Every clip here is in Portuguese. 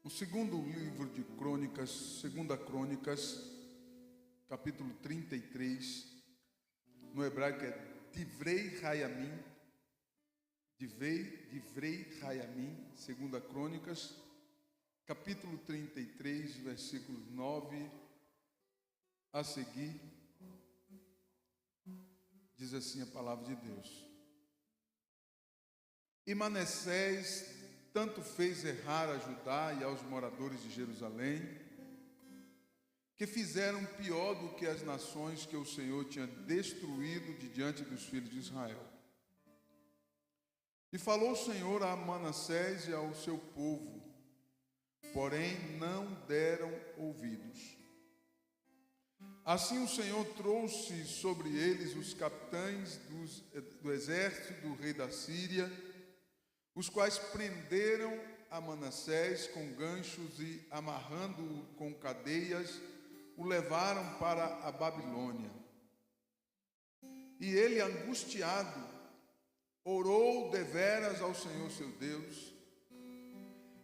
O segundo livro de Crônicas, Segunda Crônicas, capítulo 33, no hebraico é Divrei Hayamim, Divrei Hayamim, Segunda Crônicas, capítulo 33, versículos 9 a seguir, diz assim a palavra de Deus. E Manassés tanto fez errar a Judá e aos moradores de Jerusalém, que fizeram pior do que as nações que o Senhor tinha destruído de diante dos filhos de Israel. E falou o Senhor a Manassés e ao seu povo, porém não deram ouvidos. Assim o Senhor trouxe sobre eles os capitães do exército do rei da Síria, os quais prenderam a Manassés com ganchos e, amarrando-o com cadeias, o levaram para a Babilônia. E ele, angustiado, orou deveras ao Senhor seu Deus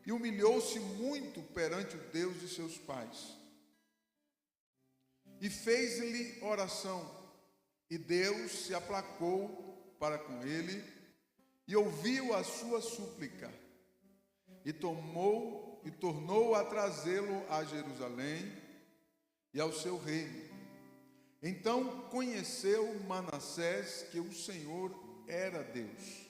e humilhou-se muito perante o Deus de seus pais. E fez-lhe oração, e Deus se aplacou para com ele e ouviu a sua súplica, e tornou a trazê-lo a Jerusalém e ao seu reino. Então conheceu Manassés que o Senhor era Deus.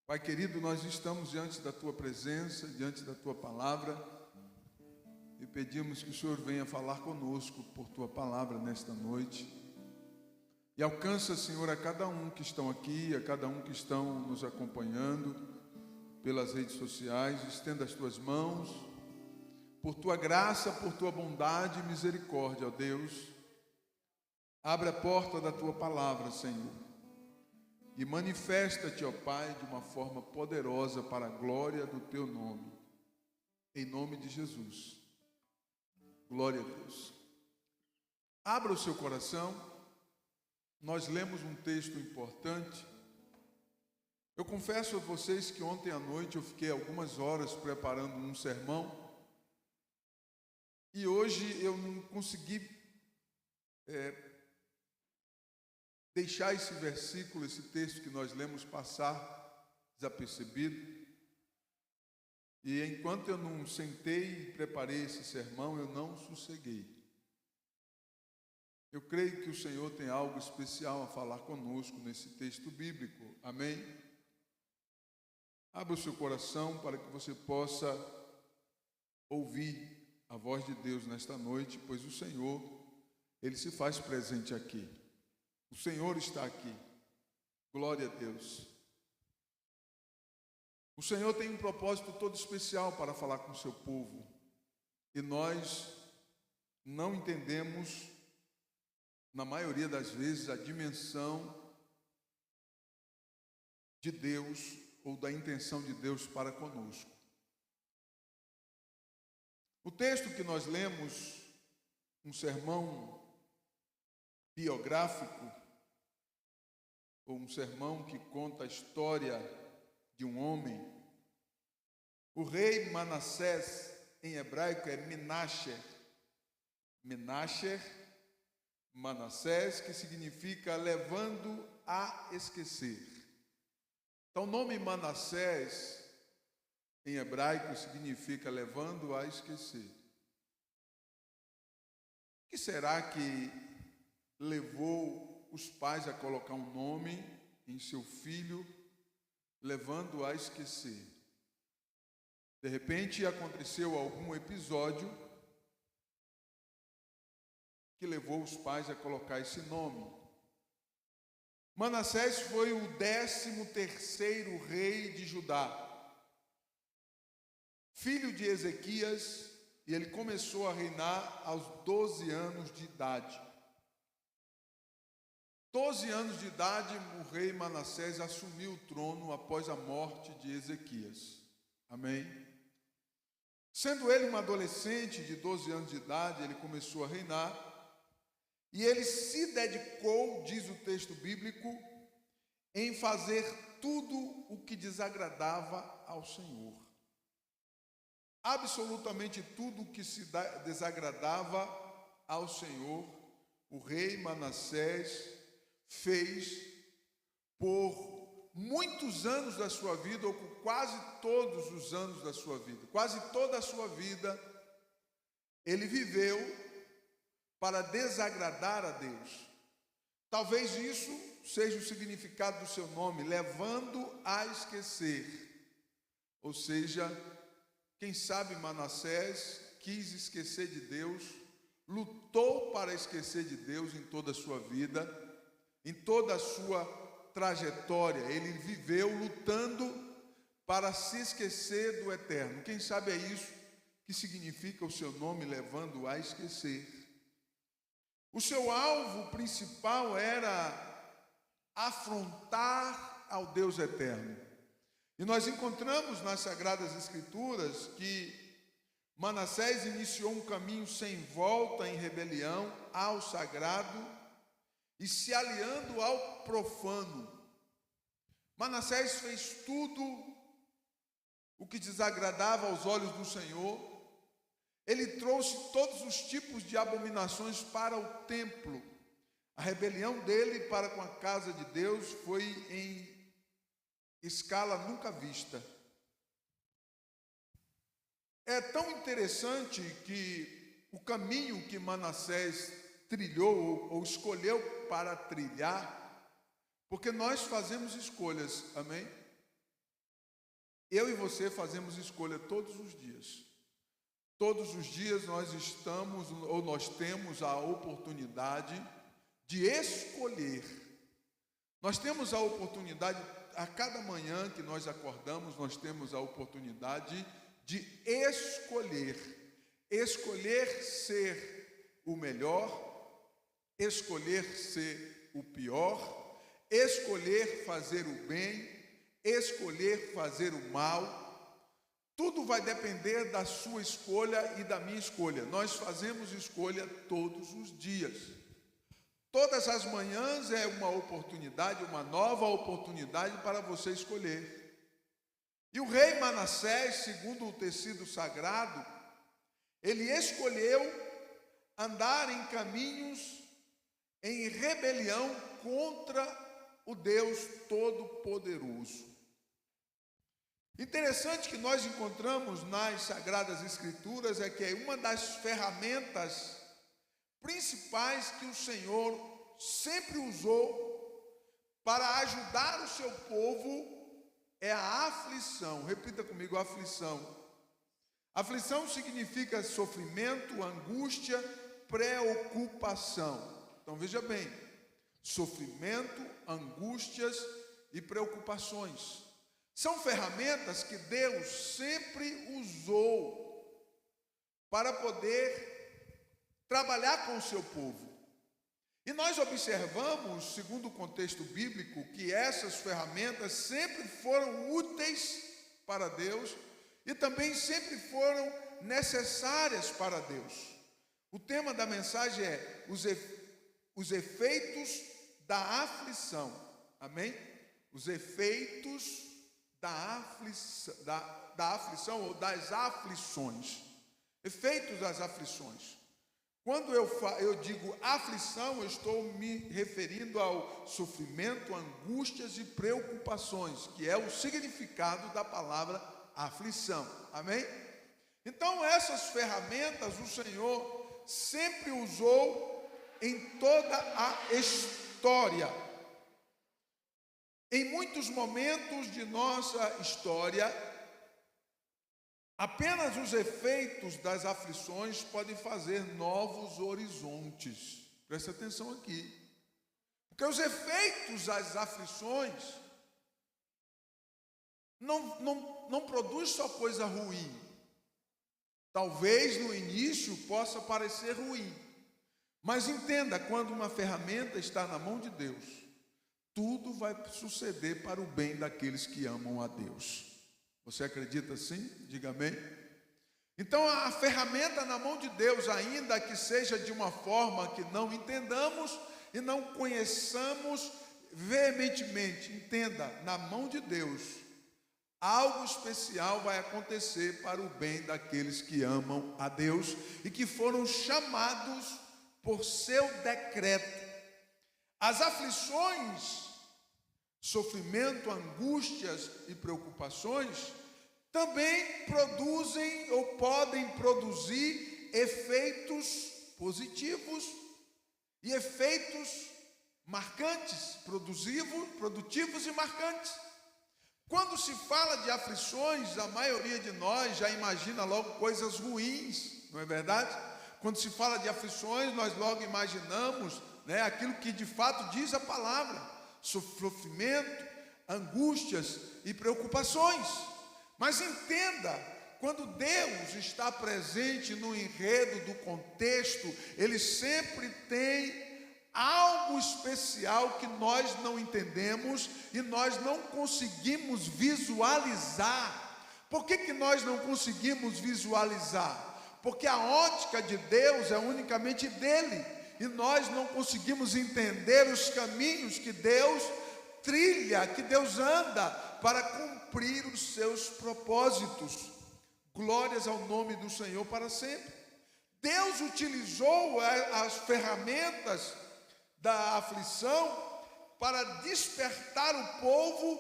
Pai querido, nós estamos diante da Tua presença, diante da Tua palavra, e pedimos que o Senhor venha falar conosco por Tua palavra nesta noite. E alcança, Senhor, a cada um que estão aqui, a cada um que estão nos acompanhando pelas redes sociais. Estenda as Tuas mãos, por Tua graça, por Tua bondade e misericórdia, ó Deus. Abre a porta da Tua palavra, Senhor, e manifesta-te, ó Pai, de uma forma poderosa para a glória do Teu nome. Em nome de Jesus. Glória a Deus. Abra o seu coração. Nós lemos um texto importante. Eu confesso a vocês que ontem à noite eu fiquei algumas horas preparando um sermão. E hoje eu não consegui deixar esse versículo, esse texto que nós lemos passar desapercebido. E enquanto eu não sentei e preparei esse sermão, eu não sosseguei. Eu creio que o Senhor tem algo especial a falar conosco nesse texto bíblico. Amém? Abra o seu coração para que você possa ouvir a voz de Deus nesta noite, pois o Senhor, Ele se faz presente aqui. O Senhor está aqui. Glória a Deus. O Senhor tem um propósito todo especial para falar com o seu povo. E nós não entendemos, na maioria das vezes, a dimensão de Deus ou da intenção de Deus para conosco. O texto que nós lemos, um sermão biográfico, ou um sermão que conta a história de um homem. O rei Manassés, em hebraico, é Menasher. Manassés, que significa levando a esquecer. Então, o nome Manassés, em hebraico, significa levando a esquecer. O que será que levou os pais a colocar um nome em seu filho, levando a esquecer? De repente aconteceu algum episódio que levou os pais a colocar esse nome. Manassés foi o 13º rei de Judá, filho de Ezequias, e ele começou a reinar aos 12 anos de idade. 12 anos de idade, o rei Manassés assumiu o trono após a morte de Ezequias. Amém? Sendo ele um adolescente de 12 anos de idade, ele começou a reinar, e ele se dedicou, diz o texto bíblico, em fazer tudo o que desagradava ao Senhor. Absolutamente tudo o que se desagradava ao Senhor, o rei Manassés fez por muitos anos da sua vida, ou por quase todos os anos da sua vida. Quase toda a sua vida, ele viveu para desagradar a Deus. Talvez isso seja o significado do seu nome, levando a esquecer. Ou seja, quem sabe Manassés quis esquecer de Deus, lutou para esquecer de Deus em toda a sua vida, em toda a sua trajetória. Ele viveu lutando para se esquecer do Eterno. Quem sabe é isso que significa o seu nome, levando a esquecer. O seu alvo principal era afrontar ao Deus eterno. E nós encontramos nas Sagradas Escrituras que Manassés iniciou um caminho sem volta em rebelião ao sagrado e se aliando ao profano. Manassés fez tudo o que desagradava aos olhos do Senhor. Ele trouxe todos os tipos de abominações para o templo. A rebelião dele para com a casa de Deus foi em escala nunca vista. É tão interessante que o caminho que Manassés trilhou ou escolheu para trilhar, porque nós fazemos escolhas, amém? Eu e você fazemos escolha todos os dias. Todos os dias nós estamos, ou nós temos a oportunidade de escolher. Nós temos a oportunidade, a cada manhã que nós acordamos, nós temos a oportunidade de escolher. Escolher ser o melhor, escolher ser o pior, escolher fazer o bem, escolher fazer o mal. Tudo vai depender da sua escolha e da minha escolha. Nós fazemos escolha todos os dias. Todas as manhãs é uma oportunidade, uma nova oportunidade para você escolher. E o rei Manassés, segundo o tecido sagrado, ele escolheu andar em caminhos em rebelião contra o Deus Todo-Poderoso. Interessante que nós encontramos nas Sagradas Escrituras é que uma das ferramentas principais que o Senhor sempre usou para ajudar o seu povo é a aflição. Repita comigo, aflição. Aflição significa sofrimento, angústia, preocupação. Então veja bem, sofrimento, angústias e preocupações. São ferramentas que Deus sempre usou para poder trabalhar com o seu povo. E nós observamos, segundo o contexto bíblico, que essas ferramentas sempre foram úteis para Deus e também sempre foram necessárias para Deus. O tema da mensagem é os efeitos da aflição. Amém? Os efeitos da aflição ou das aflições. Efeitos das aflições. Quando eu digo aflição, eu estou me referindo ao sofrimento, angústias e preocupações, que é o significado da palavra aflição. Amém? Então, essas ferramentas o Senhor sempre usou em toda a história. Em muitos momentos de nossa história, apenas os efeitos das aflições podem fazer novos horizontes. Presta atenção aqui. Porque os efeitos das aflições não produzem só coisa ruim. Talvez no início possa parecer ruim. Mas entenda, quando uma ferramenta está na mão de Deus, tudo vai suceder para o bem daqueles que amam a Deus. Você acredita assim? Diga amém. Então a ferramenta na mão de Deus, ainda que seja de uma forma que não entendamos e não conheçamos veementemente, entenda, na mão de Deus, algo especial vai acontecer para o bem daqueles que amam a Deus e que foram chamados por seu decreto. As aflições, sofrimento, angústias e preocupações também produzem ou podem produzir efeitos positivos e efeitos marcantes, produtivos e marcantes. Quando se fala de aflições, a maioria de nós já imagina logo coisas ruins, não é verdade? Quando se fala de aflições, nós logo imaginamos, aquilo que de fato diz a palavra: sofrimento, angústias e preocupações. Mas entenda, quando Deus está presente no enredo do contexto, Ele sempre tem algo especial que nós não entendemos e nós não conseguimos visualizar. Por que nós não conseguimos visualizar? Porque a ótica de Deus é unicamente dele, e nós não conseguimos entender os caminhos que Deus trilha, que Deus anda para cumprir os seus propósitos. Glórias ao nome do Senhor para sempre. Deus utilizou as ferramentas da aflição para despertar o povo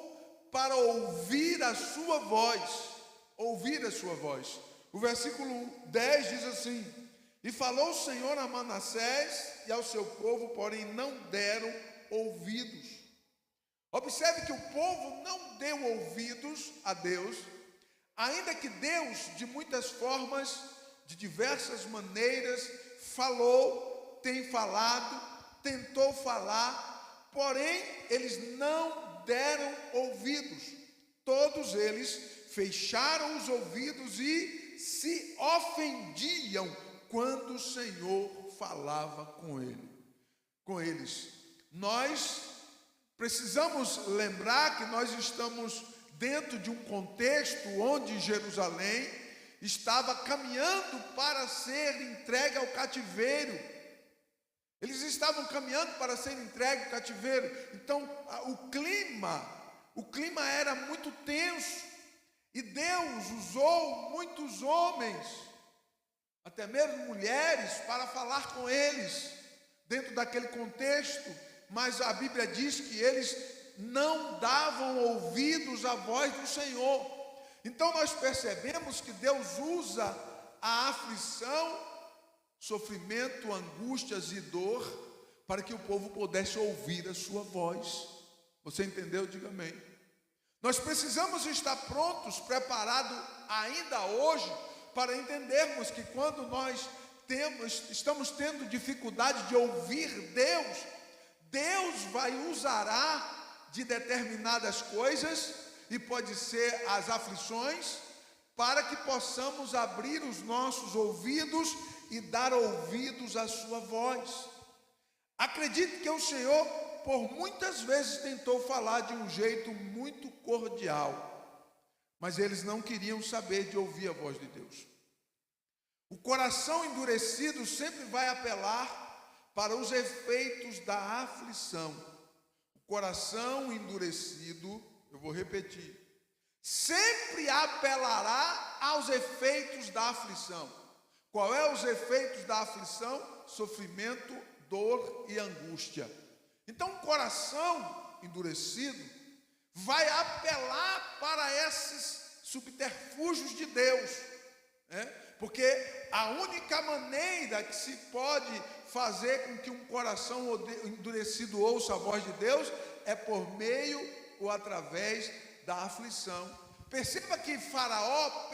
para ouvir a sua voz. O versículo 10 diz assim: e falou o Senhor a Manassés e ao seu povo, porém não deram ouvidos. Observe que o povo não deu ouvidos a Deus, ainda que Deus, de muitas formas, de diversas maneiras, falou, tem falado, tentou falar, porém eles não deram ouvidos. Todos eles fecharam os ouvidos e se ofendiam quando o Senhor falava com eles. Nós precisamos lembrar que nós estamos dentro de um contexto onde Jerusalém estava caminhando para ser entregue ao cativeiro. Eles estavam caminhando para ser entregue ao cativeiro. Então o clima era muito tenso, e Deus usou muitos homens, até mesmo mulheres, para falar com eles dentro daquele contexto. Mas a Bíblia diz que eles não davam ouvidos à voz do Senhor. Então nós percebemos que Deus usa a aflição, sofrimento, angústias e dor para que o povo pudesse ouvir a sua voz. Você entendeu? Diga amém. Nós precisamos estar prontos, preparados ainda hoje, para entendermos que quando nós estamos tendo dificuldade de ouvir Deus, Deus vai usar de determinadas coisas, e pode ser as aflições, para que possamos abrir os nossos ouvidos e dar ouvidos à sua voz. Acredite que o Senhor, por muitas vezes, tentou falar de um jeito muito cordial, mas eles não queriam saber de ouvir a voz de Deus. O coração endurecido sempre vai apelar para os efeitos da aflição. O coração endurecido, eu vou repetir, sempre apelará aos efeitos da aflição. Qual é os efeitos da aflição? Sofrimento, dor e angústia. Então o coração endurecido vai apelar para esses subterfúgios de Deus, porque a única maneira que se pode fazer com que um coração endurecido ouça a voz de Deus é por meio ou através da aflição. Perceba que Faraó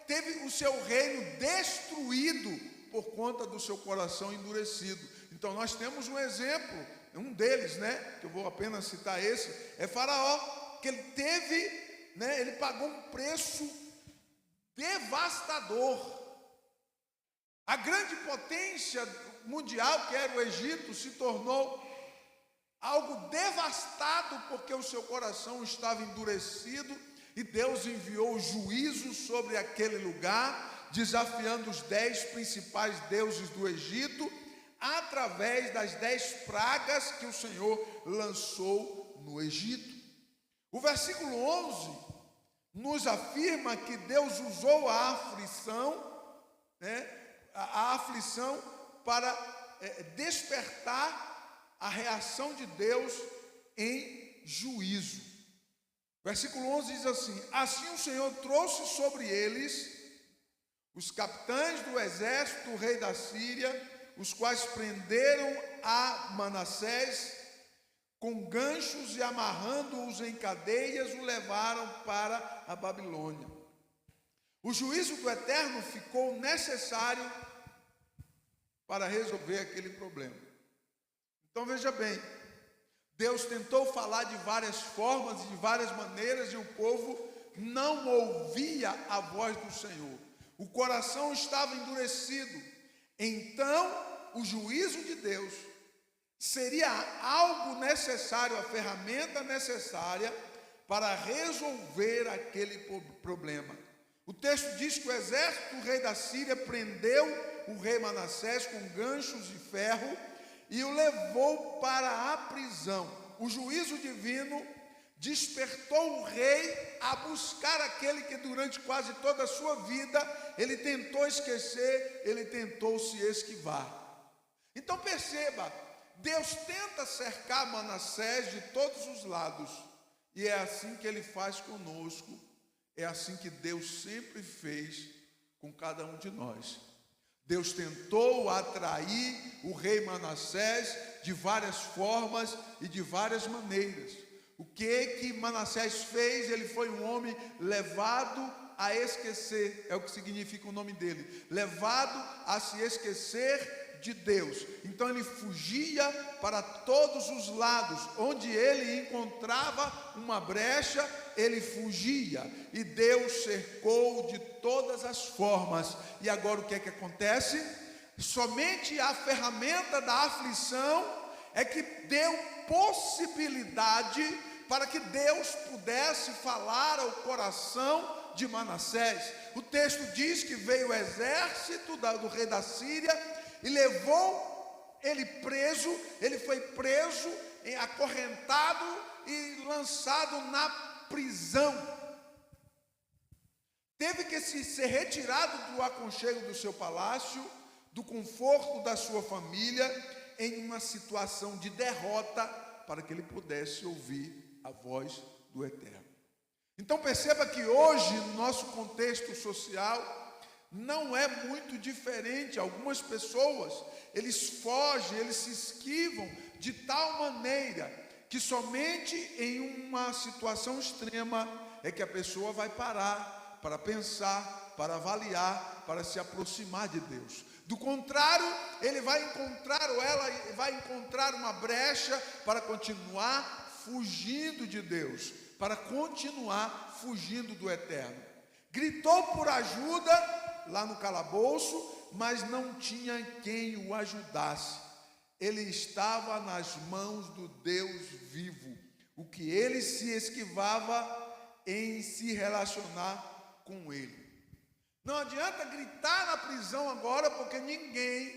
teve o seu reino destruído por conta do seu coração endurecido. Então nós temos um exemplo, um deles, que eu vou apenas citar esse, é Faraó, que ele teve, ele pagou um preço devastador. A grande potência mundial, que era o Egito, se tornou algo devastado porque o seu coração estava endurecido, e Deus enviou juízo sobre aquele lugar, desafiando os 10 principais deuses do Egito através das 10 pragas que o Senhor lançou no Egito. O versículo 11 nos afirma que Deus usou a aflição, a aflição para despertar a reação de Deus em juízo. Versículo 11 diz assim: assim o Senhor trouxe sobre eles os capitães do exército do rei da Síria, os quais prenderam a Manassés com ganchos e amarrando-os em cadeias, o levaram para a Babilônia. O juízo do Eterno ficou necessário para resolver aquele problema. Então veja bem, Deus tentou falar de várias formas e de várias maneiras, e o povo não ouvia a voz do Senhor. O coração estava endurecido. Então, o juízo de Deus seria algo necessário, a ferramenta necessária para resolver aquele problema. O texto diz que o exército do rei da Síria prendeu o rei Manassés com ganchos de ferro e o levou para a prisão. O juízo divino despertou o rei a buscar aquele que durante quase toda a sua vida ele tentou esquecer, ele tentou se esquivar. Então perceba, Deus tenta cercar Manassés de todos os lados, e é assim que ele faz conosco, é assim que Deus sempre fez com cada um de nós. Deus tentou atrair o rei Manassés de várias formas e de várias maneiras. O que Manassés fez? Ele foi um homem levado a esquecer, é o que significa o nome dele, levado a se esquecer de Deus. Então ele fugia para todos os lados, onde ele encontrava uma brecha, ele fugia, e Deus cercou de todas as formas. E agora o que é que acontece? Somente a ferramenta da aflição é que deu possibilidade para que Deus pudesse falar ao coração de Manassés. O texto diz que veio o exército do rei da Síria e levou ele preso. Ele foi preso, acorrentado e lançado na prisão. Teve que ser retirado do aconchego do seu palácio, do conforto da sua família, em uma situação de derrota, para que ele pudesse ouvir a voz do Eterno. Então perceba que hoje, no nosso contexto social, não é muito diferente. Algumas pessoas, eles fogem, eles se esquivam de tal maneira que somente em uma situação extrema é que a pessoa vai parar para pensar, para avaliar, para se aproximar de Deus. Do contrário, ele vai encontrar, ou ela vai encontrar uma brecha para continuar fugindo de Deus, para continuar fugindo do Eterno. Gritou por ajuda lá no calabouço, mas não tinha quem o ajudasse. Ele estava nas mãos do Deus vivo. O que ele se esquivava em se relacionar com ele. Não adianta gritar na prisão agora, porque ninguém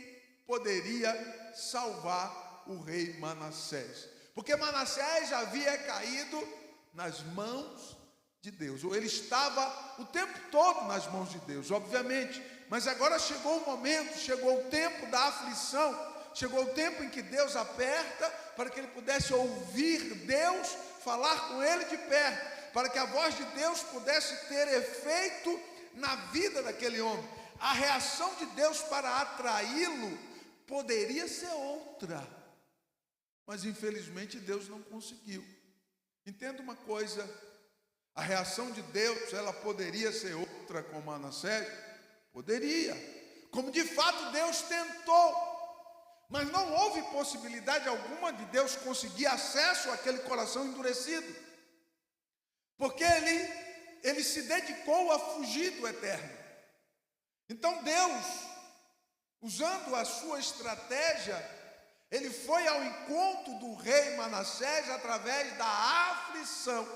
poderia salvar o rei Manassés. Porque Manassés havia caído nas mãos de Deus, ou ele estava o tempo todo nas mãos de Deus, obviamente, mas agora chegou o momento, chegou o tempo da aflição, chegou o tempo em que Deus aperta, para que ele pudesse ouvir Deus, falar com ele de perto, para que a voz de Deus pudesse ter efeito na vida daquele homem. A reação de Deus para atraí-lo poderia ser outra, mas infelizmente Deus não conseguiu. Entenda uma coisa, a reação de Deus, ela poderia ser outra com Manassés? Poderia, como de fato Deus tentou, mas não houve possibilidade alguma de Deus conseguir acesso àquele coração endurecido, porque ele se dedicou a fugir do Eterno. Então Deus, usando a sua estratégia, ele foi ao encontro do rei Manassés através da aflição.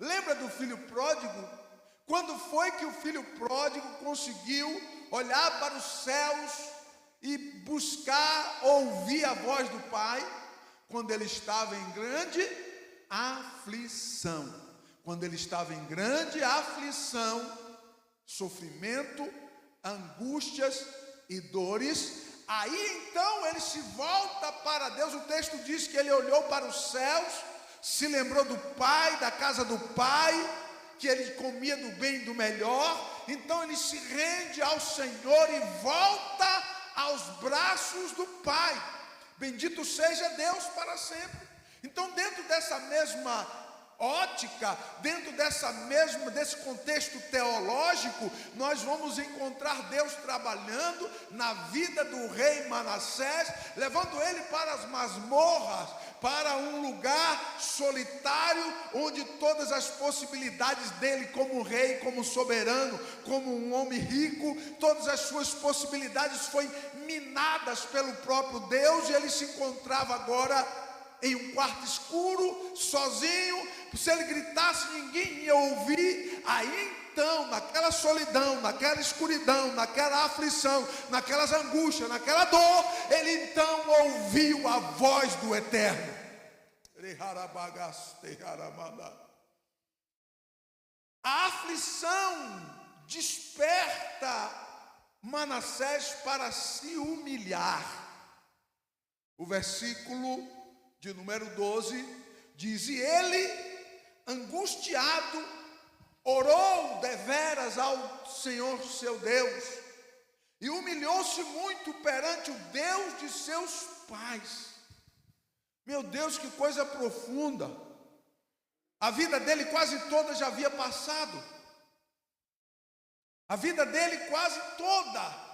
Lembra do filho pródigo? Quando foi que o filho pródigo conseguiu olhar para os céus e buscar ouvir a voz do Pai quando ele estava em grande aflição. Quando ele estava em grande aflição, sofrimento, angústias e dores, aí então ele se volta para Deus. O texto diz que ele olhou para os céus, se lembrou do Pai, da casa do Pai, que ele comia do bem e do melhor. Então ele se rende ao Senhor e volta aos braços do Pai. Bendito seja Deus para sempre. Então, dentro dessa mesma ótica, dentro desse contexto teológico, nós vamos encontrar Deus trabalhando na vida do rei Manassés, levando ele para as masmorras, para um lugar solitário, onde todas as possibilidades dele como rei, como soberano, como um homem rico, todas as suas possibilidades foram minadas pelo próprio Deus, e ele se encontrava agora em um quarto escuro, sozinho. Se ele gritasse, ninguém ia ouvir. Aí então, naquela solidão, naquela escuridão, naquela aflição, naquelas angústias, naquela dor, ele então ouviu a voz do Eterno. A aflição desperta Manassés para se humilhar. O versículo de número 12 diz: e ele, angustiado, orou deveras ao Senhor seu Deus, e humilhou-se muito perante o Deus de seus pais. Meu Deus, que coisa profunda! A vida dele quase toda já havia passado. A vida dele quase toda.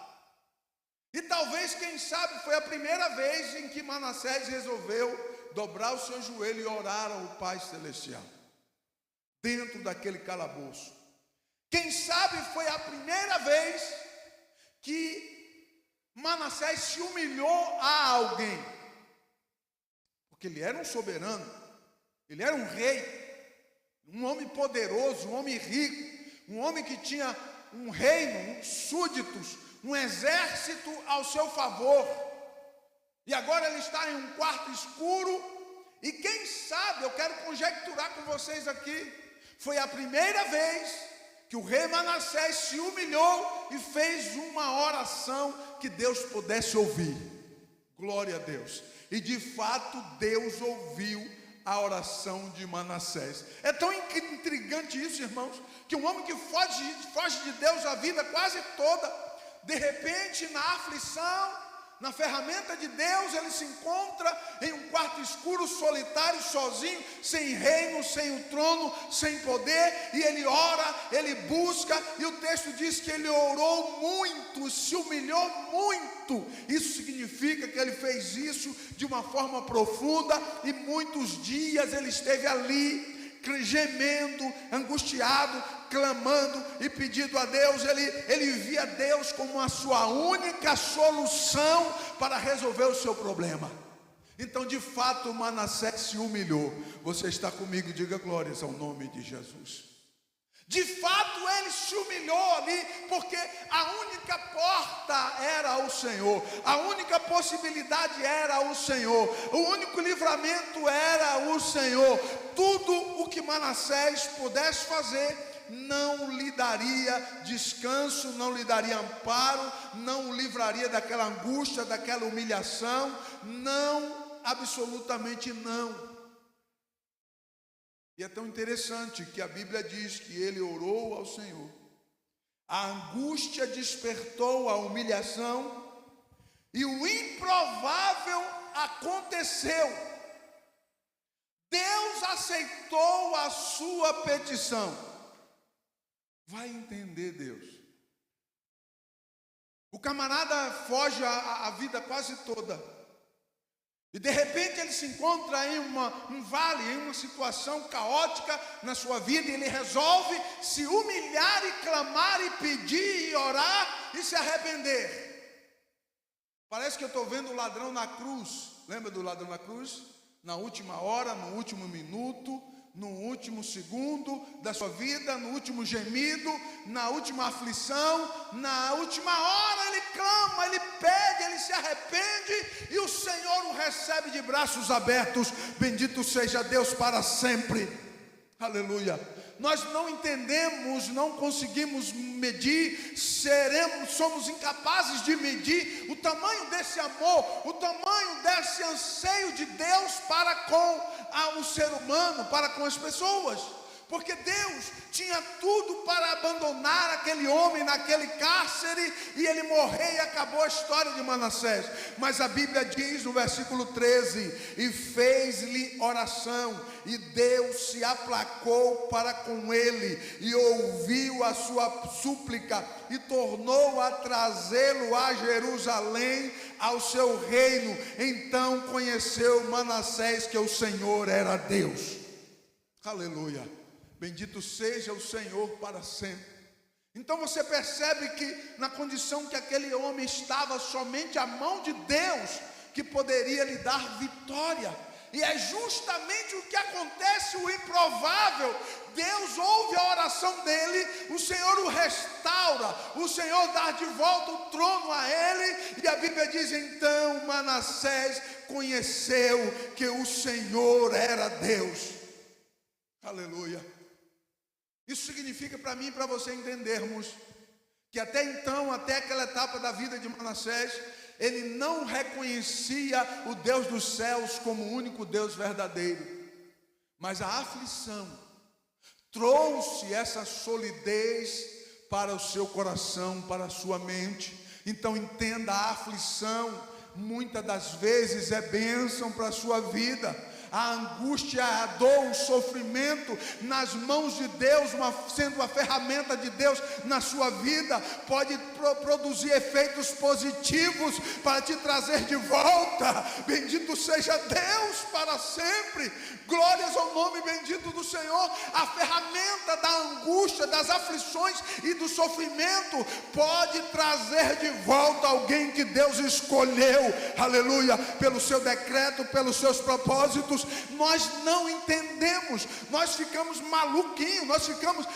E talvez, quem sabe, foi a primeira vez em que Manassés resolveu dobrar o seu joelho e orar ao Pai Celestial, dentro daquele calabouço. Quem sabe foi a primeira vez que Manassés se humilhou a alguém, porque ele era um soberano, ele era um rei, um homem poderoso, um homem rico, um homem que tinha um reino, súditos, um exército ao seu favor. E agora ele está em um quarto escuro, e quem sabe, eu quero conjecturar com vocês aqui, foi a primeira vez que o rei Manassés se humilhou e fez uma oração que Deus pudesse ouvir. Glória a Deus. E de fato Deus ouviu a oração de Manassés. É tão intrigante isso, irmãos, que um homem que foge de Deus a vida quase toda, de repente, na aflição, na ferramenta de Deus, ele se encontra em um quarto escuro, solitário, sozinho, sem reino, sem o trono, sem poder, e ele ora, ele busca, e o texto diz que ele orou muito, se humilhou muito. Isso significa que ele fez isso de uma forma profunda, e muitos dias ele esteve ali, gemendo, angustiado, clamando e pedindo a Deus. Ele via Deus como a sua única solução para resolver o seu problema. Então, de fato, Manassés se humilhou. Você está comigo? Diga glórias ao nome de Jesus. De fato ele se humilhou ali, porque a única porta era o Senhor, a única possibilidade era o Senhor, o único livramento era o Senhor. Tudo o que Manassés pudesse fazer não lhe daria descanso, não lhe daria amparo, não o livraria daquela angústia, daquela humilhação. Não, absolutamente não. E é tão interessante que a Bíblia diz que ele orou ao Senhor. A angústia despertou a humilhação e o improvável aconteceu. Deus aceitou a sua petição. Vai entender Deus. O camarada foge a vida quase toda. E de repente ele se encontra em um vale, em uma situação caótica na sua vida, e ele resolve se humilhar e clamar e pedir e orar e se arrepender. Parece que eu estou vendo o ladrão na cruz. Lembra do ladrão na cruz? Na última hora, no último minuto, no último segundo da sua vida, no último gemido, na última aflição, na última hora ele clama, ele pede, ele se arrepende, e o Senhor o recebe de braços abertos. Bendito seja Deus para sempre. Aleluia. Nós não entendemos, não conseguimos medir, somos incapazes de medir o tamanho desse amor, o tamanho desse anseio de Deus para com o ser humano, para com as pessoas. Porque Deus tinha tudo para abandonar aquele homem naquele cárcere e ele morrer, e acabou a história de Manassés. Mas a Bíblia diz no versículo 13: e fez-lhe oração, e Deus se aplacou para com ele, e ouviu a sua súplica, e tornou a trazê-lo a Jerusalém, ao seu reino. Então conheceu Manassés que o Senhor era Deus. Aleluia. Bendito seja o Senhor para sempre. Então você percebe que na condição que aquele homem estava, somente a mão de Deus que poderia lhe dar vitória. E é justamente o que acontece, o improvável. Deus ouve a oração dele, o Senhor o restaura, o Senhor dá de volta o trono a ele. E a Bíblia diz: então Manassés conheceu que o Senhor era Deus. Aleluia. Isso significa para mim e para você entendermos que até então, até aquela etapa da vida de Manassés, ele não reconhecia o Deus dos céus como o único Deus verdadeiro. Mas a aflição trouxe essa solidez para o seu coração, para a sua mente. Então entenda, a aflição muitas das vezes é bênção para a sua vida. A angústia, a dor, o sofrimento nas mãos de Deus, sendo uma ferramenta de Deus na sua vida, pode produzir efeitos positivos para te trazer de volta. Bendito seja Deus para sempre. Glórias ao nome bendito do Senhor. A ferramenta da angústia, das aflições e do sofrimento pode trazer de volta alguém que Deus escolheu, aleluia, pelo seu decreto, pelos seus propósitos. Nós não entendemos, nós ficamos maluquinhos, nós ficamos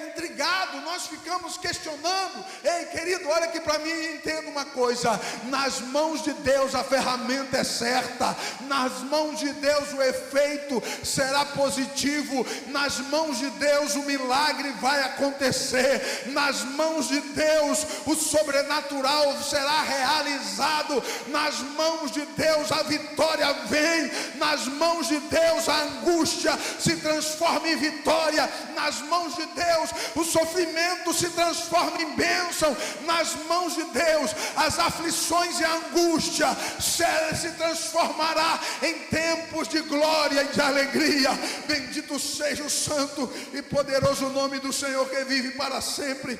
intrigados, nós ficamos questionando. Ei, querido, olha aqui para mim e entenda uma coisa: nas mãos de Deus a ferramenta é certa, nas mãos de Deus o efeito será positivo, nas mãos de Deus o milagre vai acontecer, nas mãos de Deus o sobrenatural será realizado, nas mãos de Deus a vitória vem, nas mãos de Deus a angústia se transforma em vitória, nas mãos de Deus o sofrimento se transforma em bênção, nas mãos de Deus as aflições e a angústia se transformará em tempos de glória e de alegria. Bendito seja o santo e poderoso nome do Senhor que vive para sempre.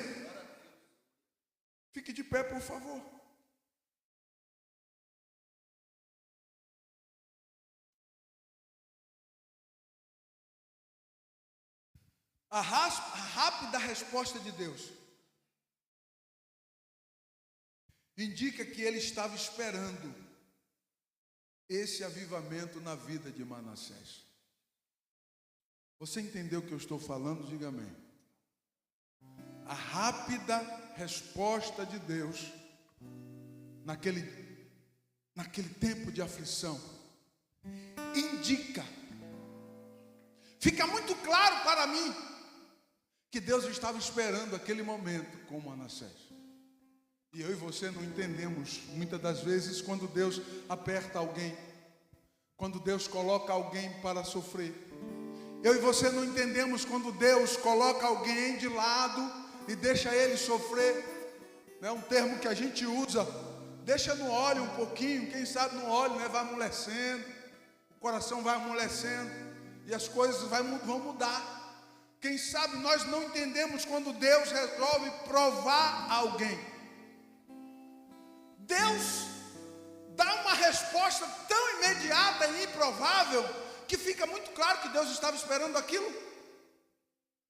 Fique de pé, por favor. A rápida resposta de Deus indica que ele estava esperando esse avivamento na vida de Manassés. Você entendeu o que eu estou falando? Diga amém. A rápida resposta de Deus naquele tempo de aflição indica, fica muito claro para mim que Deus estava esperando aquele momento com Manassés. E eu e você não entendemos muitas das vezes quando Deus aperta alguém, quando Deus coloca alguém para sofrer. Eu e você não entendemos quando Deus coloca alguém de lado e deixa ele sofrer. É um termo que a gente usa, deixa no óleo um pouquinho, quem sabe no óleo, né, vai amolecendo, o coração vai amolecendo e as coisas vão mudar. Quem sabe nós não entendemos quando Deus resolve provar alguém. Deus dá uma resposta tão imediata e improvável que fica muito claro que Deus estava esperando aquilo.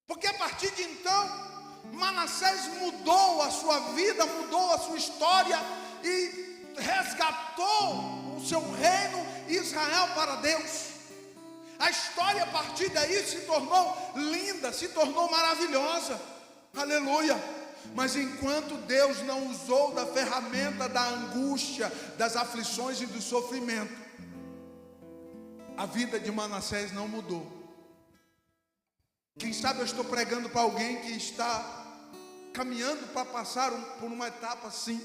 Porque a partir de então, Manassés mudou a sua vida, mudou a sua história e resgatou o seu reino Israel para Deus. A história a partir daí se tornou linda, se tornou maravilhosa. Aleluia. Mas enquanto Deus não usou da ferramenta da angústia, das aflições e do sofrimento, a vida de Manassés não mudou. Quem sabe eu estou pregando para alguém que está caminhando para passar por uma etapa assim.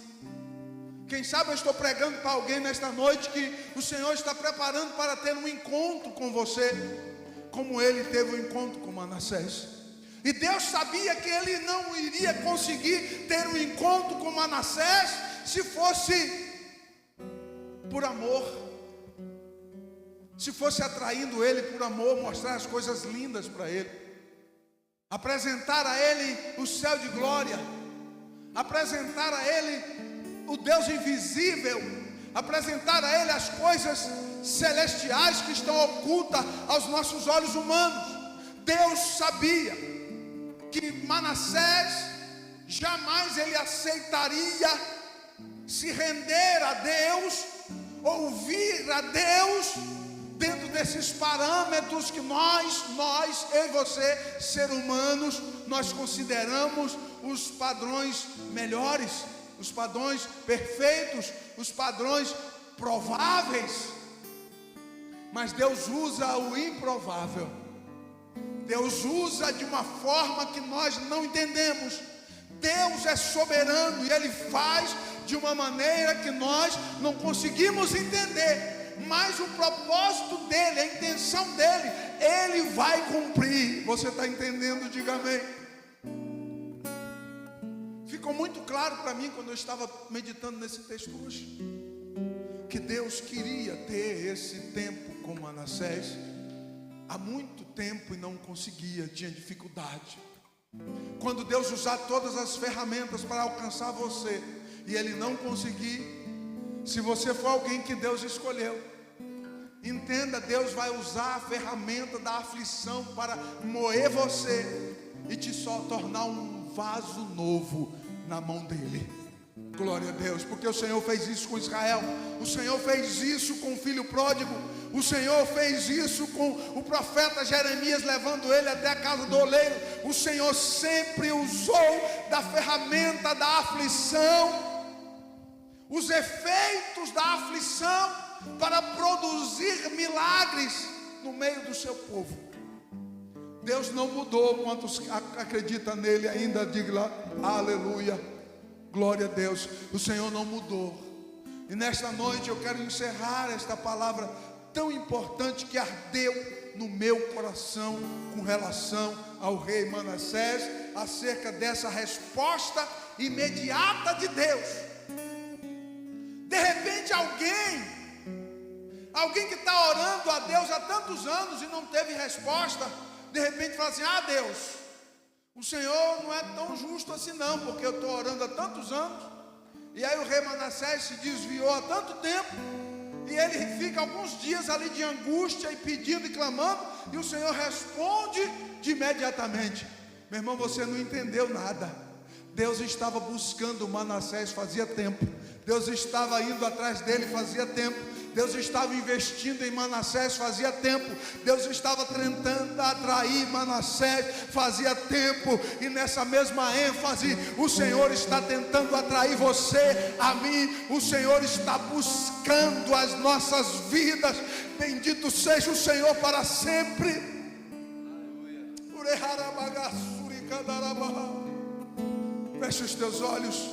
Quem sabe eu estou pregando para alguém nesta noite que o Senhor está preparando para ter um encontro com você, como ele teve um encontro com Manassés. E Deus sabia que ele não iria conseguir ter um encontro com Manassés se fosse por amor, se fosse atraindo ele por amor, mostrar as coisas lindas para ele, apresentar a ele o céu de glória, apresentar a ele o Deus invisível, apresentar a ele as coisas celestiais que estão ocultas aos nossos olhos humanos. Deus sabia que Manassés jamais ele aceitaria se render a Deus, ouvir a Deus dentro desses parâmetros que nós, eu e você, ser humanos, nós consideramos os padrões melhores, os padrões perfeitos, os padrões prováveis. Mas Deus usa o improvável. Deus usa de uma forma que nós não entendemos. Deus é soberano e Ele faz de uma maneira que nós não conseguimos entender. Mas o propósito dEle, a intenção dEle, Ele vai cumprir. Você está entendendo? Diga amém. Ficou muito claro para mim quando eu estava meditando nesse texto hoje, que Deus queria ter esse tempo com Manassés há muito tempo e não conseguia, tinha dificuldade. Quando Deus usar todas as ferramentas para alcançar você e Ele não conseguir, se você for alguém que Deus escolheu, entenda, Deus vai usar a ferramenta da aflição para moer você e te só tornar um vaso novo na mão dEle. Glória a Deus, porque o Senhor fez isso com Israel, o Senhor fez isso com o filho pródigo, o Senhor fez isso com o profeta Jeremias, levando ele até a casa do oleiro. O Senhor sempre usou da ferramenta da aflição, os efeitos da aflição, para produzir milagres no meio do seu povo. Deus não mudou. Quantos acreditam nele ainda? Diga lá, aleluia. Glória a Deus, o Senhor não mudou. E nesta noite eu quero encerrar esta palavra tão importante que ardeu no meu coração com relação ao rei Manassés, acerca dessa resposta imediata de Deus. De repente alguém que está orando a Deus há tantos anos e não teve resposta, de repente fala assim: ah, Deus, o Senhor não é tão justo assim não, porque eu estou orando há tantos anos, e aí o rei Manassés se desviou há tanto tempo, e ele fica alguns dias ali de angústia e pedindo e clamando, e o Senhor responde de imediatamente. Meu irmão, você não entendeu nada. Deus estava buscando Manassés fazia tempo, Deus estava indo atrás dele fazia tempo, Deus estava investindo em Manassés fazia tempo, Deus estava tentando atrair Manassés fazia tempo, e nessa mesma ênfase o Senhor está tentando atrair você, a mim. O Senhor está buscando as nossas vidas. Bendito seja o Senhor para sempre. Feche os teus olhos.